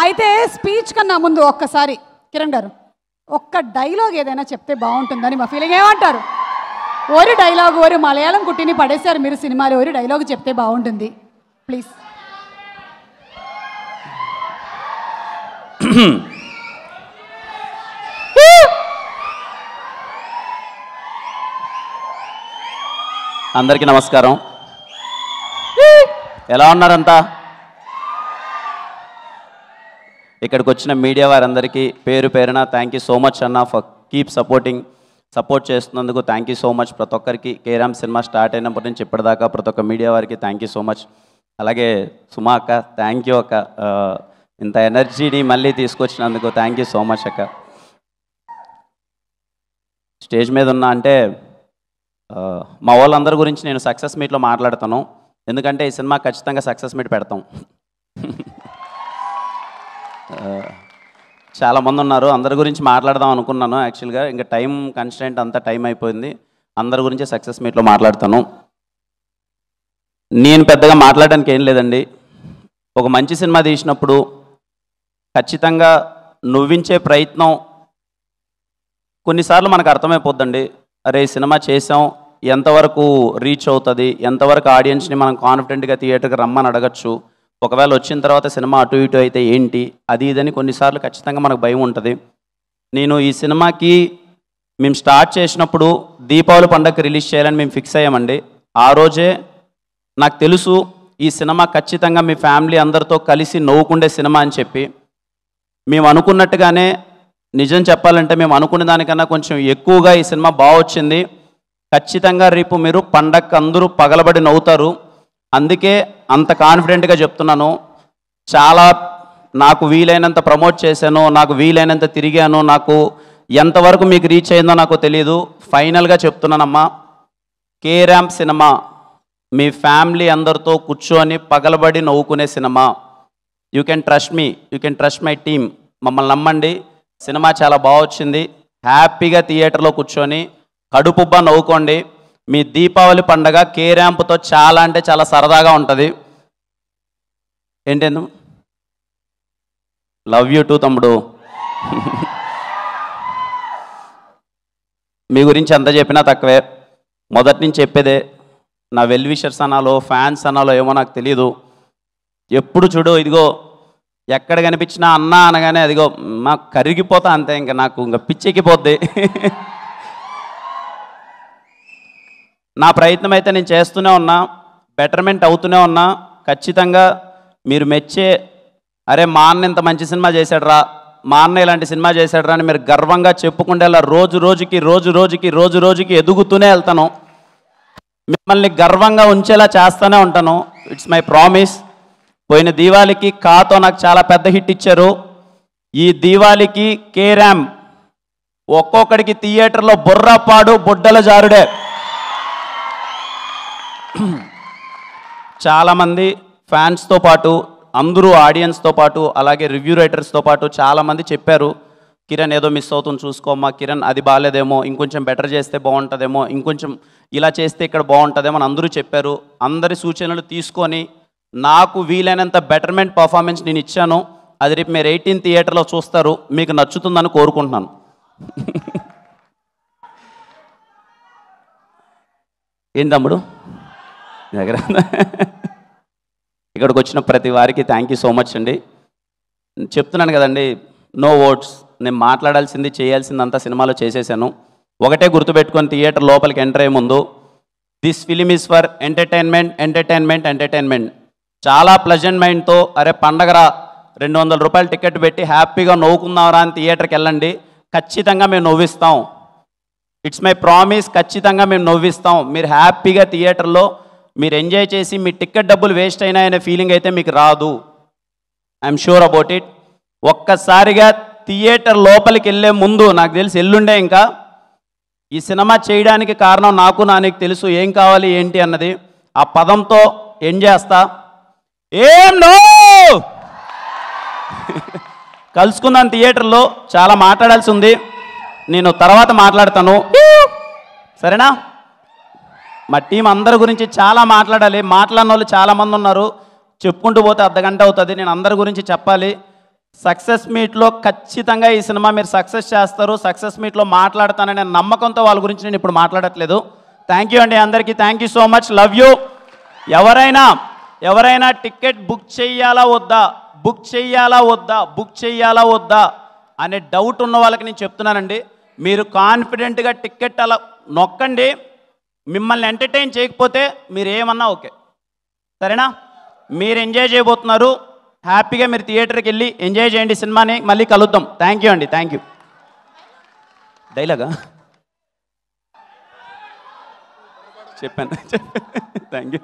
అయితే స్పీచ్ కన్నా ముందు ఒక్కసారి కిరణ్ గారు ఒక్క డైలాగ్ ఏదైనా చెప్తే బాగుంటుందని మా ఫీలింగ్. ఏమంటారు? ഒരു ഡയലോഗ്, ഒരു മലയാളം കുട്ടിని పడేశారు మీరు సినిమాలో, ഒരു డైలాగ్ చెప్తే బాగుంటుంది ప్లీజ్. అందరికీ నమస్కారం. ఎలా ఉన్నారంతా? ఇక్కడికి వచ్చిన మీడియా వారందరికీ పేరు పేరున థ్యాంక్ యూ సో మచ్ అన్న ఫర్ కీప్ సపోర్ట్ చేస్తున్నందుకు థ్యాంక్ యూ సో మచ్. ప్రతి ఒక్కరికి కేరామ్ సినిమా స్టార్ట్ అయినప్పటి నుంచి ఇప్పటిదాకా ప్రతి ఒక్క మీడియా వారికి థ్యాంక్ యూ సో మచ్. అలాగే సుమా అక్క థ్యాంక్ యూ అక్క, ఇంత ఎనర్జీని మళ్ళీ తీసుకొచ్చినందుకు థ్యాంక్ యూ సో మచ్ అక్క. స్టేజ్ మీద ఉన్నా అంటే మా వాళ్ళందరి గురించి నేను సక్సెస్ మీట్లో మాట్లాడతాను, ఎందుకంటే ఈ సినిమా ఖచ్చితంగా సక్సెస్ మీట్ పెడతాం. చాలామంది ఉన్నారు, అందరి గురించి మాట్లాడదాం అనుకున్నాను యాక్చువల్గా, ఇంకా టైం కన్స్టెంట్ అంతా టైం అయిపోయింది. అందరి గురించి సక్సెస్ మీట్లో మాట్లాడతాను. నేను పెద్దగా మాట్లాడడానికి ఏం లేదండి. ఒక మంచి సినిమా తీసినప్పుడు ఖచ్చితంగా నవ్వించే ప్రయత్నం కొన్నిసార్లు మనకు అర్థమైపోద్దండి. అరే ఈ సినిమా చేసాం, ఎంతవరకు రీచ్ అవుతుంది, ఎంతవరకు ఆడియన్స్ని మనం కాన్ఫిడెంట్గా థియేటర్కి రమ్మని అడగచ్చు, ఒకవేళ వచ్చిన తర్వాత సినిమా అటు ఇటు అయితే ఏంటి, అది ఇదని కొన్నిసార్లు ఖచ్చితంగా మనకు భయం ఉంటుంది. నేను ఈ సినిమాకి మేము స్టార్ట్ చేసినప్పుడు దీపావళి పండగకి రిలీజ్ చేయాలని మేము ఫిక్స్ అయ్యామండి. ఆ రోజే నాకు తెలుసు ఈ సినిమా ఖచ్చితంగా మీ ఫ్యామిలీ అందరితో కలిసి నవ్వుకుండే సినిమా అని చెప్పి. మేము అనుకున్నట్టుగానే, నిజం చెప్పాలంటే మేము అనుకున్న దానికన్నా కొంచెం ఎక్కువగా ఈ సినిమా బాగా వచ్చింది. ఖచ్చితంగా రేపు మీరు పండగకి అందరూ పగలబడి నవ్వుతారు. అందుకే అంత కాన్ఫిడెంట్గా చెప్తున్నాను. చాలా నాకు వీలైనంత ప్రమోట్ చేశాను, నాకు వీలైనంత తిరిగాను, నాకు ఎంతవరకు మీకు రీచ్ అయిందో నాకు తెలియదు. ఫైనల్గా చెప్తున్నానమ్మా, కేరామ్ సినిమా మీ ఫ్యామిలీ అందరితో కూర్చొని పగలబడి నవ్వుకునే సినిమా. You can trust me, you can trust my team. మమ్మల్ని నమ్మండి, సినిమా చాలా బాగా వచ్చింది. హ్యాపీగా థియేటర్లో కూర్చొని కడుపుబ్బా నవ్వుకోండి. మీ దీపావళి పండగ కేరాంప్తో చాలా అంటే చాలా సరదాగా ఉంటుంది. ఏంటేందు లవ్ యూ టూ తమ్ముడు. మీ గురించి ఎంత చెప్పినా తక్కువే. మొదటి నుంచి చెప్పేదే, నా వెల్ విషర్స్ అనాలో ఫ్యాన్స్ అనాలో ఏమో నాకు తెలీదు. ఎప్పుడు చూడు ఇదిగో ఎక్కడ కనిపించినా అన్నా అనగానే అదిగో మాకు కరిగిపోతా అంతే, ఇంకా నాకు ఇంకా పిచ్చెక్కిపోద్ది. నా ప్రయత్నం అయితే నేను చేస్తూనే ఉన్నా, బెటర్మెంట్ అవుతూనే ఉన్నా. ఖచ్చితంగా మీరు మెచ్చే, అరే మా అన్న ఇంత మంచి సినిమా చేశాడురా, మా అన్న ఇలాంటి సినిమా చేశాడురా అని మీరు గర్వంగా చెప్పుకుంటేలా రోజు రోజుకి ఎదుగుతూనే వెళ్తాను. మిమ్మల్ని గర్వంగా ఉంచేలా చేస్తూనే ఉంటాను. It's my promise. పోయిన దీవాళికి కాతో నాకు చాలా పెద్ద హిట్ ఇచ్చారు. ఈ దీవాళికి కేరామ్ ఒక్కొక్కడికి థియేటర్లో బుర్రపాడు బుడ్డల జారుడే. చాలామంది ఫ్యాన్స్తో పాటు, అందరూ ఆడియన్స్తో పాటు, అలాగే రివ్యూ రైటర్స్తో పాటు చాలామంది చెప్పారు, కిరణ్ ఏదో మిస్ అవుతుంది చూసుకోమ్మా, కిరణ్ అది బాగాలేదేమో, ఇంకొంచెం బెటర్ చేస్తే బాగుంటుందేమో, ఇంకొంచెం ఇలా చేస్తే ఇక్కడ బాగుంటుందేమో అని అందరూ చెప్పారు. అందరి సూచనలు తీసుకొని నాకు వీలైనంత బెటర్మెంట్ పర్ఫార్మెన్స్ నేను ఇచ్చాను. అది రేపు మీరు 18 థియేటర్లో చూస్తారు, మీకు నచ్చుతుందని కోరుకుంటున్నాను. ఏం తమ్ముడు దగ్గర ఇక్కడికి వచ్చిన ప్రతి వారికి థ్యాంక్ యూ సో మచ్ అండి. చెప్తున్నాను కదండి, నో వర్డ్స్. నేను మాట్లాడాల్సింది చేయాల్సిందంతా సినిమాలో చేసేసాను. ఒకటే గుర్తుపెట్టుకొని థియేటర్ లోపలికి ఎంటర్ అయ్యే ముందు, this film is for entertainment. చాలా ప్లెజెంట్ మైండ్తో, అరే పండగరా 200 రూపాయలు టికెట్ పెట్టి హ్యాపీగా నవ్వుకుందాంరా అని థియేటర్కి వెళ్ళండి. ఖచ్చితంగా మేము నవ్విస్తాం. ఇట్స్ మై ప్రామిస్, ఖచ్చితంగా మేము నవ్విస్తాం. మీరు హ్యాపీగా థియేటర్లో మీరు ఎంజాయ్ చేసి మీ టికెట్ డబ్బులు వేస్ట్ అయినాయనే ఫీలింగ్ అయితే మీకు రాదు. I'm sure about it. ఒక్కసారిగా థియేటర్ లోపలికి వెళ్ళే ముందు, నాకు తెలిసి ఎల్లుండే ఇంకా ఈ సినిమా చేయడానికి కారణం నాకు నానికి తెలుసు ఏం కావాలి ఏంటి అన్నది. ఆ పదంతో ఎండ్ చేస్తా. ఏం నో కలుసుకుందాం థియేటర్లో. చాలా మాట్లాడాల్సి ఉంది, నేను తర్వాత మాట్లాడతాను, సరేనా? మా టీం అందరి గురించి చాలా మాట్లాడాలి. మాట్లాడిన వాళ్ళు చాలామంది ఉన్నారు, చెప్పుకుంటూ పోతే అర్ధగంట అవుతుంది. నేను అందరి గురించి చెప్పాలి. సక్సెస్ మీట్లో ఖచ్చితంగా ఈ సినిమా మీరు సక్సెస్ చేస్తారు, సక్సెస్ మీట్లో మాట్లాడతాననే నమ్మకంతో వాళ్ళ గురించి నేను ఇప్పుడు మాట్లాడట్లేదు. థ్యాంక్ యూ అండి అందరికీ, thank you so much, love you. ఎవరైనా టికెట్ బుక్ చెయ్యాలా వద్దా అనే డౌట్ ఉన్న వాళ్ళకి నేను చెప్తున్నానండి, మీరు కాన్ఫిడెంట్గా టికెట్ అలా నొక్కండి. మిమ్మల్ని ఎంటర్టైన్ చేయకపోతే మీరు ఏమన్నా ఓకే, సరేనా? మీరు ఎంజాయ్ చేయబోతున్నారు, హ్యాపీగా మీరు థియేటర్కి వెళ్ళి ఎంజాయ్ చేయండి సినిమాని. మళ్ళీ కలుద్దాం. థ్యాంక్ యూ అండి, థ్యాంక్ యూ. డైలాగా చెప్పాను థ్యాంక్ యూ.